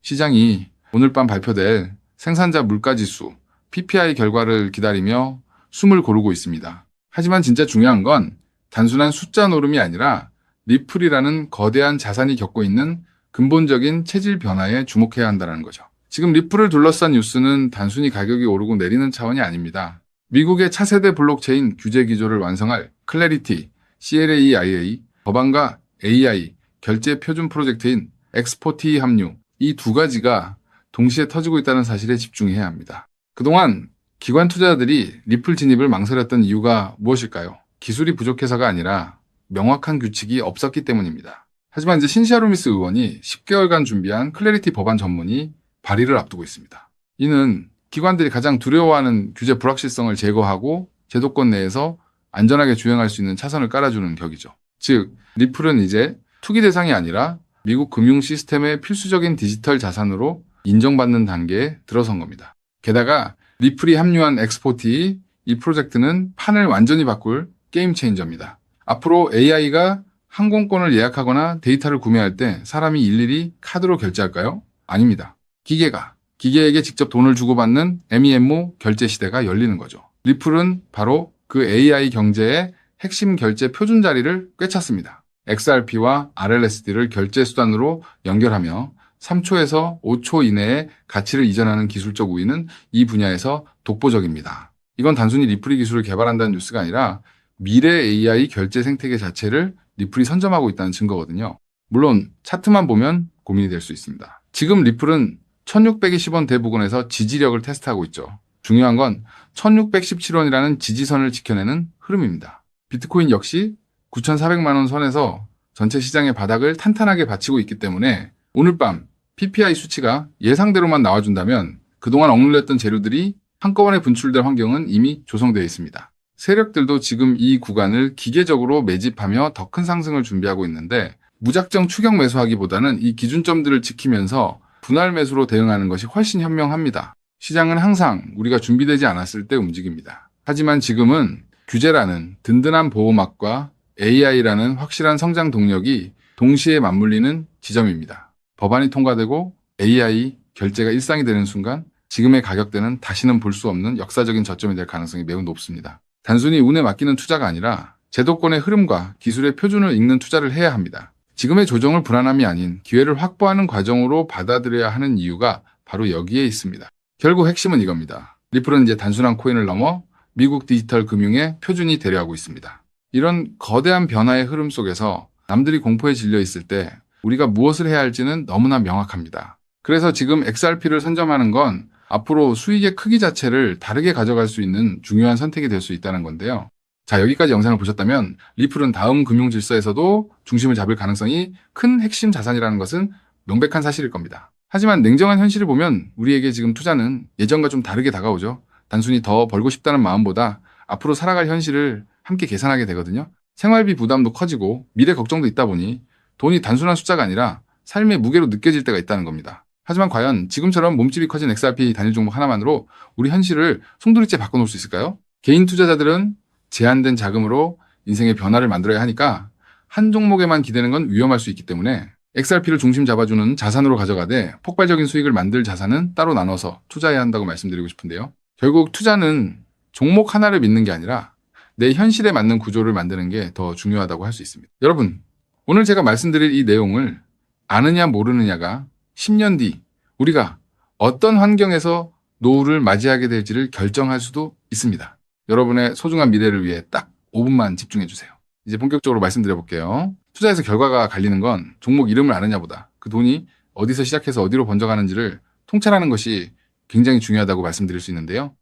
시장이 오늘 밤 발표될 생산자 물가지수 PPI 결과를 기다리며 숨을 고르고 있습니다. 하지만 진짜 중요한 건 단순한 숫자 노름이 아니라 리플이라는 거대한 자산이 겪고 있는 근본적인 체질 변화에 주목해야 한다는 거죠. 지금 리플을 둘러싼 뉴스는 단순히 가격이 오르고 내리는 차원이 아닙니다. 미국의 차세대 블록체인 규제 기조를 완성할 클래리티, CLAIA, 법안과 AI, 결제 표준 프로젝트인 엑스포티 합류, 이 두 가지가 동시에 터지고 있다는 사실에 집중해야 합니다. 그동안 기관 투자자들이 리플 진입을 망설였던 이유가 무엇일까요? 기술이 부족해서가 아니라 명확한 규칙이 없었기 때문입니다. 하지만 이제 신시아루미스 의원이 10개월간 준비한 클래리티 법안 전문이 발의를 앞두고 있습니다. 이는 기관들이 가장 두려워하는 규제 불확실성을 제거하고 제도권 내에서 안전하게 주행할 수 있는 차선을 깔아주는 격이죠. 즉, 리플은 이제 투기 대상이 아니라 미국 금융 시스템의 필수적인 디지털 자산으로 인정받는 단계에 들어선 겁니다. 게다가 리플이 합류한 엑스포티, 이 프로젝트는 판을 완전히 바꿀 게임 체인저입니다. 앞으로 AI가 항공권을 예약하거나 데이터를 구매할 때 사람이 일일이 카드로 결제할까요? 아닙니다. 기계에게 직접 돈을 주고받는 MEMO 결제 시대가 열리는 거죠. 리플은 바로 그 AI 경제의 핵심 결제 표준 자리를 꿰찼습니다. XRP와 RLSD를 결제 수단으로 연결하며 3초에서 5초 이내에 가치를 이전하는 기술적 우위는 이 분야에서 독보적입니다. 이건 단순히 리플이 기술을 개발한다는 뉴스가 아니라 미래 AI 결제 생태계 자체를 리플이 선점하고 있다는 증거거든요. 물론 차트만 보면 고민이 될 수 있습니다. 지금 리플은 1620원 대부근에서 지지력을 테스트하고 있죠. 중요한 건 1617원이라는 지지선을 지켜내는 흐름입니다. 비트코인 역시 9,400만 원 선에서 전체 시장의 바닥을 탄탄하게 받치고 있기 때문에 오늘 밤 PPI 수치가 예상대로만 나와준다면 그동안 억눌렸던 재료들이 한꺼번에 분출될 환경은 이미 조성되어 있습니다. 세력들도 지금 이 구간을 기계적으로 매집하며 더 큰 상승을 준비하고 있는데 무작정 추격 매수하기보다는 이 기준점들을 지키면서 분할 매수로 대응하는 것이 훨씬 현명합니다. 시장은 항상 우리가 준비되지 않았을 때 움직입니다. 하지만 지금은 규제라는 든든한 보호막과 AI라는 확실한 성장 동력이 동시에 맞물리는 지점입니다. 법안이 통과되고 AI 결제가 일상이 되는 순간 지금의 가격대는 다시는 볼 수 없는 역사적인 저점이 될 가능성이 매우 높습니다. 단순히 운에 맡기는 투자가 아니라 제도권의 흐름과 기술의 표준을 읽는 투자를 해야 합니다. 지금의 조정을 불안함이 아닌 기회를 확보하는 과정으로 받아들여야 하는 이유가 바로 여기에 있습니다. 결국 핵심은 이겁니다. 리플은 이제 단순한 코인을 넘어 미국 디지털 금융의 표준이 되려하고 있습니다. 이런 거대한 변화의 흐름 속에서 남들이 공포에 질려 있을 때 우리가 무엇을 해야 할지는 너무나 명확합니다. 그래서 지금 XRP를 선점하는 건 앞으로 수익의 크기 자체를 다르게 가져갈 수 있는 중요한 선택이 될 수 있다는 건데요. 자, 여기까지 영상을 보셨다면 리플은 다음 금융 질서에서도 중심을 잡을 가능성이 큰 핵심 자산이라는 것은 명백한 사실일 겁니다. 하지만 냉정한 현실을 보면 우리에게 지금 투자는 예전과 좀 다르게 다가오죠. 단순히 더 벌고 싶다는 마음보다 앞으로 살아갈 현실을 함께 계산하게 되거든요. 생활비 부담도 커지고 미래 걱정도 있다 보니 돈이 단순한 숫자가 아니라 삶의 무게로 느껴질 때가 있다는 겁니다. 하지만 과연 지금처럼 몸집이 커진 XRP 단일 종목 하나만으로 우리 현실을 송두리째 바꿔놓을 수 있을까요? 개인 투자자들은 제한된 자금으로 인생의 변화를 만들어야 하니까 한 종목에만 기대는 건 위험할 수 있기 때문에 XRP를 중심 잡아주는 자산으로 가져가되 폭발적인 수익을 만들 자산은 따로 나눠서 투자해야 한다고 말씀드리고 싶은데요. 결국 투자는 종목 하나를 믿는 게 아니라 내 현실에 맞는 구조를 만드는 게 더 중요하다고 할 수 있습니다. 여러분, 오늘 제가 말씀드릴 이 내용을 아느냐 모르느냐가 10년 뒤 우리가 어떤 환경에서 노후를 맞이하게 될지를 결정할 수도 있습니다. 여러분의 소중한 미래를 위해 딱 5분만 집중해 주세요. 이제 본격적으로 말씀드려 볼게요. 투자에서 결과가 갈리는 건 종목 이름을 아느냐보다 그 돈이 어디서 시작해서 어디로 번져가는지를 통찰하는 것이 굉장히 중요하다고 말씀드릴 수 있는데요.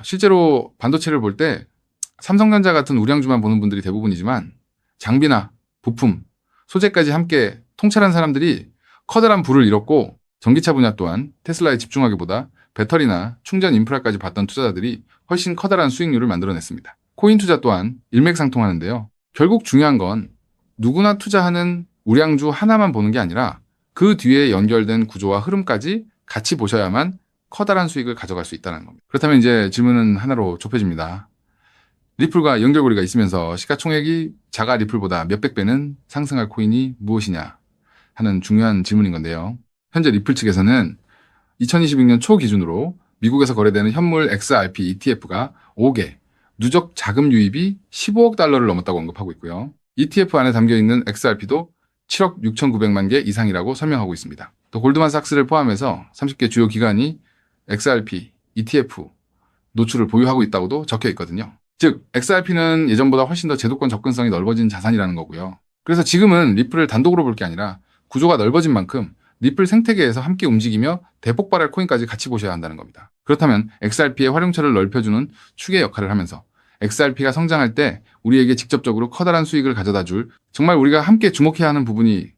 실제로 반도체를 볼 때 삼성전자 같은 우량주만 보는 분들이 대부분이지만 장비나 부품, 소재까지 함께 통찰한 사람들이 커다란 부를 잃었고 전기차 분야 또한 테슬라에 집중하기보다 배터리나 충전 인프라까지 봤던 투자자들이 훨씬 커다란 수익률을 만들어냈습니다. 코인 투자 또한 일맥상통하는데요. 결국 중요한 건 누구나 투자하는 우량주 하나만 보는 게 아니라 그 뒤에 연결된 구조와 흐름까지 같이 보셔야만 커다란 수익을 가져갈 수 있다는 겁니다. 그렇다면 이제 질문은 하나로 좁혀집니다. 리플과 연결고리가 있으면서 시가총액이 자가 리플보다 몇백 배는 상승할 코인이 무엇이냐 하는 중요한 질문인 건데요. 현재 리플 측에서는 2026년 초 기준으로 미국에서 거래되는 현물 XRP ETF가 5개, 누적 자금 유입이 15억 달러를 넘었다고 언급하고 있고요. ETF 안에 담겨있는 XRP도 7억 6,900만 개 이상이라고 설명하고 있습니다. 또 골드만삭스를 포함해서 30개 주요 기관이 XRP, ETF 노출을 보유하고 있다고도 적혀 있거든요. 즉, XRP는 예전보다 훨씬 더 제도권 접근성이 넓어진 자산이라는 거고요. 그래서 지금은 리플을 단독으로 볼 게 아니라 구조가 넓어진 만큼 리플 생태계에서 함께 움직이며 대폭발할 코인까지 같이 보셔야 한다는 겁니다. 그렇다면 XRP의 활용처를 넓혀주는 축의 역할을 하면서 XRP가 성장할 때 우리에게 직접적으로 커다란 수익을 가져다 줄 정말 우리가 함께 주목해야 하는 부분이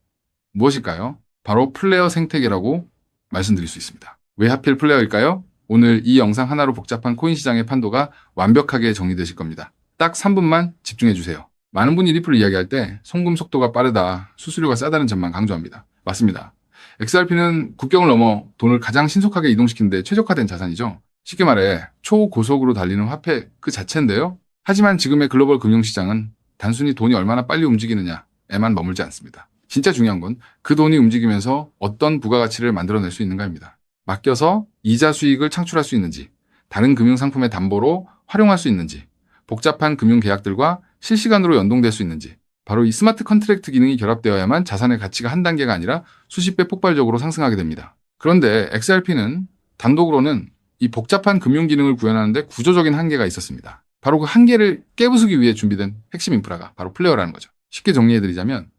무엇일까요? 바로 플레이어 생태계라고 말씀드릴 수 있습니다. 왜 하필 플레이어일까요? 오늘 이 영상 하나로 복잡한 코인 시장의 판도가 완벽하게 정리되실 겁니다. 딱 3분만 집중해 주세요. 많은 분이 리플을 이야기할 때 송금 속도가 빠르다, 수수료가 싸다는 점만 강조합니다. 맞습니다. XRP는 국경을 넘어 돈을 가장 신속하게 이동시키는 데 최적화된 자산이죠. 쉽게 말해 초고속으로 달리는 화폐 그 자체인데요. 하지만 지금의 글로벌 금융시장은 단순히 돈이 얼마나 빨리 움직이느냐에만 머물지 않습니다. 진짜 중요한 건 그 돈이 움직이면서 어떤 부가가치를 만들어낼 수 있는가입니다. 맡겨서 이자 수익을 창출할 수 있는지, 다른 금융상품의 담보로 활용할 수 있는지, 복잡한 금융계약들과 실시간으로 연동될 수 있는지, 바로 이 스마트 컨트랙트 기능이 결합되어야만 자산의 가치가 한 단계가 아니라 수십 배 폭발적으로 상승하게 됩니다. 그런데 XRP는 단독으로는 이 복잡한 금융 기능을 구현하는데 구조적인 한계가 있었습니다. 바로 그 한계를 깨부수기 위해 준비된 핵심 인프라가 바로 플레어라는 거죠. 쉽게 정리해드리자면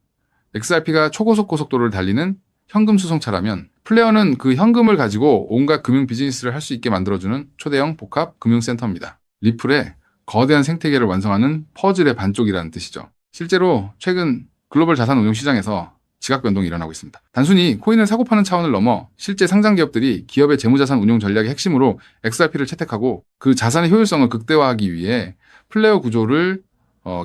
XRP가 초고속 고속도로를 달리는 현금 수송차라면 플레어는 그 현금을 가지고 온갖 금융 비즈니스를 할 수 있게 만들어주는 초대형 복합 금융센터입니다. 리플의 거대한 생태계를 완성하는 퍼즐의 반쪽이라는 뜻이죠. 실제로 최근 글로벌 자산 운용 시장에서 지각 변동이 일어나고 있습니다. 단순히 코인을 사고 파는 차원을 넘어 실제 상장 기업들이 기업의 재무자산 운용 전략의 핵심으로 XRP를 채택하고 그 자산의 효율성을 극대화하기 위해 플레어 구조를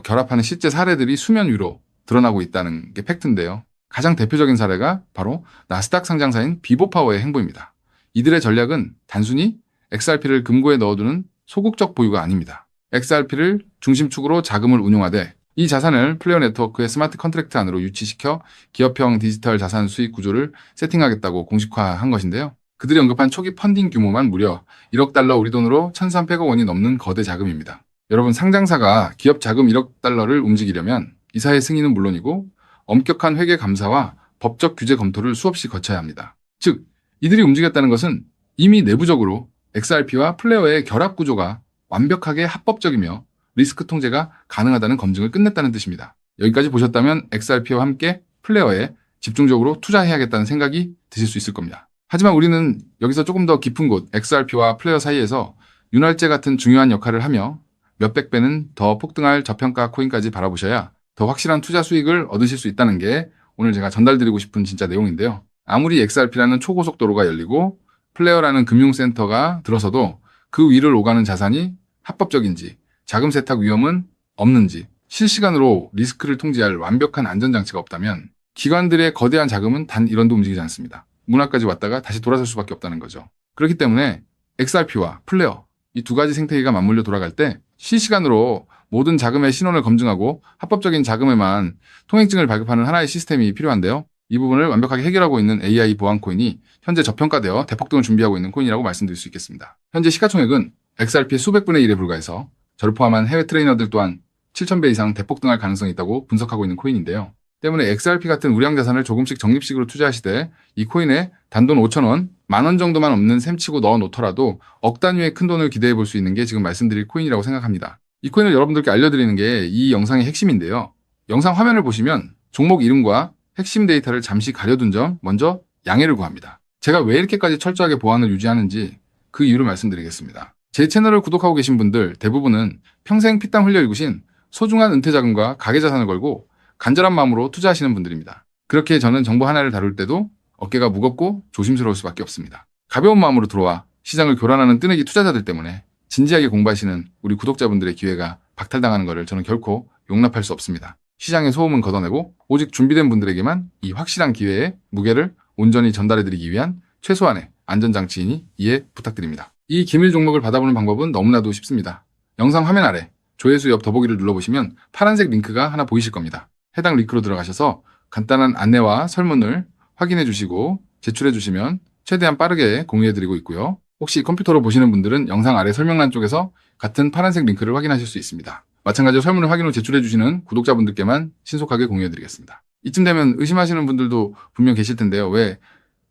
결합하는 실제 사례들이 수면 위로 드러나고 있다는 게 팩트인데요. 가장 대표적인 사례가 바로 나스닥 상장사인 비보파워의 행보입니다. 이들의 전략은 단순히 XRP를 금고에 넣어두는 소극적 보유가 아닙니다. XRP를 중심축으로 자금을 운용하되 이 자산을 플레이어 네트워크의 스마트 컨트랙트 안으로 유치시켜 기업형 디지털 자산 수익 구조를 세팅하겠다고 공식화한 것인데요. 그들이 언급한 초기 펀딩 규모만 무려 1억 달러 우리 돈으로 1,300억 원이 넘는 거대 자금입니다. 여러분, 상장사가 기업 자금 1억 달러를 움직이려면 이사의 승인은 물론이고 엄격한 회계 감사와 법적 규제 검토를 수없이 거쳐야 합니다. 즉, 이들이 움직였다는 것은 이미 내부적으로 XRP와 플레이어의 결합 구조가 완벽하게 합법적이며 리스크 통제가 가능하다는 검증을 끝냈다는 뜻입니다. 여기까지 보셨다면 XRP와 함께 플레이어에 집중적으로 투자해야겠다는 생각이 드실 수 있을 겁니다. 하지만 우리는 여기서 조금 더 깊은 곳 XRP와 플레이어 사이에서 윤활제 같은 중요한 역할을 하며 몇백 배는 더 폭등할 저평가 코인까지 바라보셔야 더 확실한 투자 수익을 얻으실 수 있다는 게 오늘 제가 전달드리고 싶은 진짜 내용인데요. 아무리 XRP라는 초고속도로가 열리고 플레이어라는 금융센터가 들어서도 그 위를 오가는 자산이 합법적인지, 자금 세탁 위험은 없는지, 실시간으로 리스크를 통제할 완벽한 안전장치가 없다면 기관들의 거대한 자금은 단 1원도 움직이지 않습니다. 문화까지 왔다가 다시 돌아설 수밖에 없다는 거죠. 그렇기 때문에 XRP와 플레이어, 이 두 가지 생태계가 맞물려 돌아갈 때 실시간으로 모든 자금의 신원을 검증하고 합법적인 자금에만 통행증을 발급하는 하나의 시스템이 필요한데요. 이 부분을 완벽하게 해결하고 있는 AI 보안 코인이 현재 저평가되어 대폭등을 준비하고 있는 코인이라고 말씀드릴 수 있겠습니다. 현재 시가총액은 XRP의 수백 분의 1에 불과해서 저를 포함한 해외 트레이너들 또한 7,000배 이상 대폭등할 가능성이 있다고 분석하고 있는 코인인데요. 때문에 XRP 같은 우량 자산을 조금씩 적립식으로 투자하시되 이 코인에 단돈 5,000원, 10,000원 정도만 없는 셈치고 넣어 놓더라도 억 단위의 큰 돈을 기대해 볼 수 있는 게 지금 말씀드릴 코인이라고 생각합니다. 이 코인을 여러분들께 알려드리는 게 이 영상의 핵심인데요. 영상 화면을 보시면 종목 이름과 핵심 데이터를 잠시 가려둔 점 먼저 양해를 구합니다. 제가 왜 이렇게까지 철저하게 보안을 유지하는지 그 이유를 말씀드리겠습니다. 제 채널을 구독하고 계신 분들 대부분은 평생 피땀 흘려 일구신 소중한 은퇴자금과 가계자산을 걸고 간절한 마음으로 투자하시는 분들입니다. 그렇게 저는 정보 하나를 다룰 때도 어깨가 무겁고 조심스러울 수밖에 없습니다. 가벼운 마음으로 들어와 시장을 교란하는 뜨내기 투자자들 때문에 진지하게 공부하시는 우리 구독자분들의 기회가 박탈당하는 것을 저는 결코 용납할 수 없습니다. 시장의 소음은 걷어내고 오직 준비된 분들에게만 이 확실한 기회의 무게를 온전히 전달해드리기 위한 최소한의 안전장치이니 이해 부탁드립니다. 이 기밀 종목을 받아보는 방법은 너무나도 쉽습니다. 영상 화면 아래 조회수 옆 더보기를 눌러보시면 파란색 링크가 하나 보이실 겁니다. 해당 링크로 들어가셔서 간단한 안내와 설문을 확인해 주시고 제출해 주시면 최대한 빠르게 공유해드리고 있고요. 혹시 컴퓨터로 보시는 분들은 영상 아래 설명란 쪽에서 같은 파란색 링크를 확인하실 수 있습니다. 마찬가지로 설문을 확인 후 제출해 주시는 구독자분들께만 신속하게 공유해드리겠습니다. 이쯤 되면 의심하시는 분들도 분명 계실 텐데요. 왜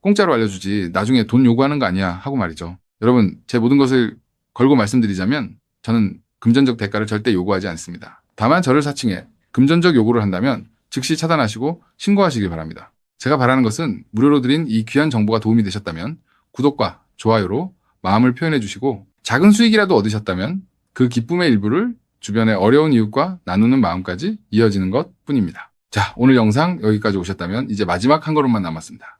공짜로 알려주지 나중에 돈 요구하는 거 아니야 하고 말이죠. 여러분, 제 모든 것을 걸고 말씀드리자면 저는 금전적 대가를 절대 요구하지 않습니다. 다만 저를 사칭해 금전적 요구를 한다면 즉시 차단하시고 신고하시길 바랍니다. 제가 바라는 것은 무료로 드린 이 귀한 정보가 도움이 되셨다면 구독과 좋아요로 마음을 표현해 주시고 작은 수익이라도 얻으셨다면 그 기쁨의 일부를 주변의 어려운 이웃과 나누는 마음까지 이어지는 것 뿐입니다. 자, 오늘 영상 여기까지 오셨다면 이제 마지막 한 걸음만 남았습니다.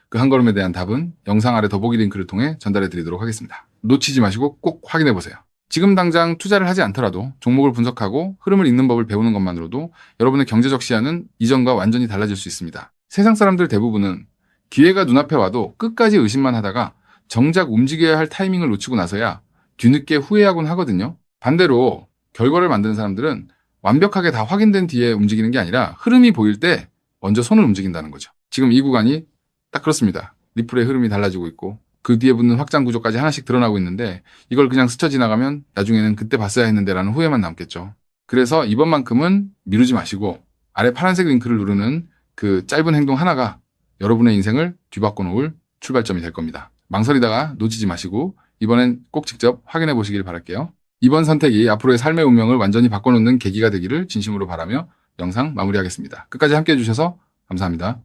그 한 걸음에 대한 답은 영상 아래 더보기 링크를 통해 전달해 드리도록 하겠습니다. 놓치지 마시고 꼭 확인해 보세요. 지금 당장 투자를 하지 않더라도 종목을 분석하고 흐름을 읽는 법을 배우는 것만으로도 여러분의 경제적 시야는 이전과 완전히 달라질 수 있습니다. 세상 사람들 대부분은 기회가 눈앞에 와도 끝까지 의심만 하다가 정작 움직여야 할 타이밍을 놓치고 나서야 뒤늦게 후회하곤 하거든요. 반대로 결과를 만드는 사람들은 완벽하게 다 확인된 뒤에 움직이는 게 아니라 흐름이 보일 때 먼저 손을 움직인다는 거죠. 지금 이 구간이 딱 그렇습니다. 리플의 흐름이 달라지고 있고 그 뒤에 붙는 확장 구조까지 하나씩 드러나고 있는데 이걸 그냥 스쳐 지나가면 나중에는 그때 봤어야 했는데 라는 후회만 남겠죠. 그래서 이번만큼은 미루지 마시고 아래 파란색 링크를 누르는 그 짧은 행동 하나가 여러분의 인생을 뒤바꿔 놓을 출발점이 될 겁니다. 망설이다가 놓치지 마시고 이번엔 꼭 직접 확인해 보시길 바랄게요. 이번 선택이 앞으로의 삶의 운명을 완전히 바꿔놓는 계기가 되기를 진심으로 바라며 영상 마무리하겠습니다. 끝까지 함께해 주셔서 감사합니다.